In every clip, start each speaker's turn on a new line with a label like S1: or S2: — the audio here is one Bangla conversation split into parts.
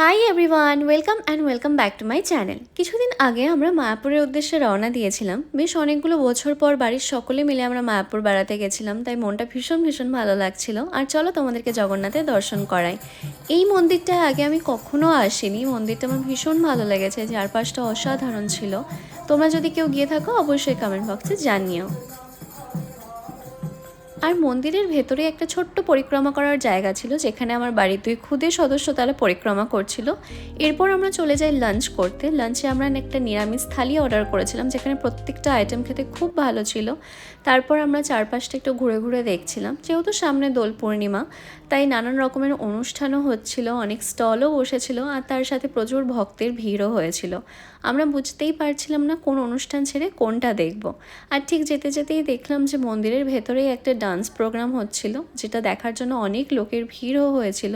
S1: Hi everyone, welcome back to my channel. কিছুদিন আগে আমরা মায়াপুরের উদ্দেশ্যে রওনা দিয়েছিলাম। বেশ অনেকগুলো বছর পর বাড়ির সকলে মিলে আমরা মায়াপুর বেড়াতে গেছিলাম, তাই মনটা ভীষণ ভীষণ ভালো লাগছিল। আর চলো তোমাদেরকে জগন্নাথের দর্শন করাই। এই মন্দিরটায় আগে আমি কখনো আসিনি। মন্দিরটা আমার ভীষণ ভালো লেগেছে, চারপাশটা অসাধারণ ছিল। তোমরা যদি কেউ গিয়ে থাকো অবশ্যই কমেন্ট বক্সে জানিও। আর মন্দিরের ভেতরে একটা ছোট্ট পরিক্রমা করার জায়গা ছিল, যেখানে আমার বাড়ির 2 খুদে সদস্য তারা পরিক্রমা করছিল। এরপর আমরা চলে যাই লাঞ্চ করতে। লাঞ্চে আমরা একটা নিরামিষ থালি অর্ডার করেছিলাম, যেখানে প্রত্যেকটা আইটেম খেতে খুব ভালো ছিল। তারপর আমরা চারপাশটা একটু ঘুরে ঘুরে দেখছিলাম। যেহেতু সামনে দোল পূর্ণিমা, তাই নানান রকমের অনুষ্ঠানও হচ্ছিল, অনেক স্টলও বসেছিল, আর তার সাথে প্রচুর ভক্তের ভিড়ও হয়েছিল। আমরা বুঝতেই পারছিলাম না কোন অনুষ্ঠান ছেড়ে কোনটা দেখব। আর ঠিক যেতে যেতেই দেখলাম যে মন্দিরের ভেতরেই একটা ডান্স প্রোগ্রাম হচ্ছিল, যেটা দেখার জন্য অনেক লোকের ভিড়ও হয়েছিল।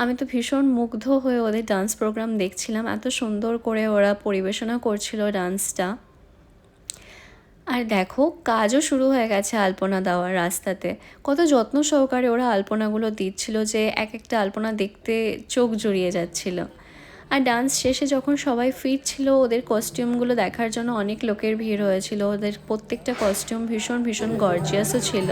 S1: আমি তো ভীষণ মুগ্ধ হয়ে ওদের ডান্স প্রোগ্রাম দেখছিলাম। এত সুন্দর করে ওরা পরিবেশনা করছিল ডান্সটা। আর দেখো, কাজও শুরু হয়ে গেছে আলপনা দেওয়ার রাস্তাতে। কত যত্ন সহকারে ওরা আলপনাগুলো দিচ্ছিল যে এক একটা আলপনা দেখতে চোখ জুড়িয়ে যাচ্ছিল। আর ডান্স শেষে যখন সবাই ফিরছিল, ওদের কস্টিউমগুলো দেখার জন্য অনেক লোকের ভিড় হয়েছিল। ওদের প্রত্যেকটা কস্টিউম ভীষণ ভীষণ গর্জিয়াসও ছিল।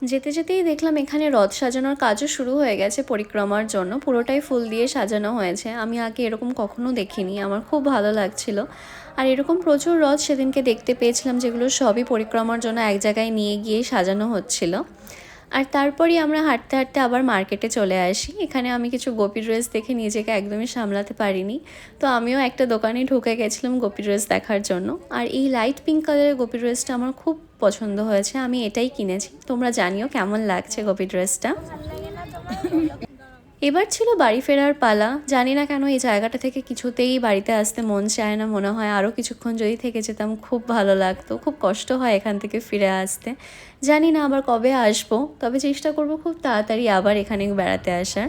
S1: যেতে যেতেই দেখলাম এখানে রথ সাজানোর কাজও শুরু হয়ে গেছে পরিক্রমার জন্য। পুরোটাই ফুল দিয়ে সাজানো হয়েছে। আমি আগে এরকম কখনো দেখিনি, আমার খুব ভালো লাগছিল। আর এরকম প্রচুর রথ সেদিনকে দেখতে পেয়েছিলাম, যেগুলো সবই পরিক্রমার জন্য এক জায়গায় নিয়ে গিয়ে সাজানো হচ্ছিল। আর তারপরই আমরা হাঁটতে হাঁটতে আবার মার্কেটে চলে আসি। এখানে আমি কিছু গোপী ড্রেস দেখে নিজেকে একদমই সামলাতে পারিনি, তো আমিও একটা দোকানে ঢুকে গেছিলাম গোপী ড্রেস দেখার জন্য। আর এই লাইট পিঙ্ক কালারের গোপী ড্রেসটা আমার খুব পছন্দ হয়েছে, আমি এটাই কিনেছি। তোমরা জানিও কেমন লাগছে গোপী ড্রেসটা। এবার ছিল বাড়ি ফেরার পালা। জানি না কেন এই জায়গাটা থেকে কিছুতেই বাড়িতে আসতে মন চায় না। মনে হয় আরও কিছুক্ষণ যদি থেকে যেতাম খুব ভালো লাগতো। খুব কষ্ট হয় এখান থেকে ফিরে আসতে। জানি না আবার কবে আসবো, তবে চেষ্টা করব খুব তাড়াতাড়ি আবার এখানে বেড়াতে আসার।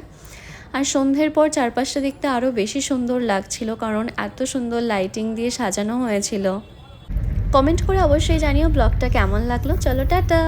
S1: আর সন্ধ্যের পর চারপাশটা দেখতে আরও বেশি সুন্দর লাগছিল, কারণ এত সুন্দর লাইটিং দিয়ে সাজানো হয়েছিল। কমেন্ট করে অবশ্যই জানিও ব্লগটা কেমন লাগলো। চলো টাটা।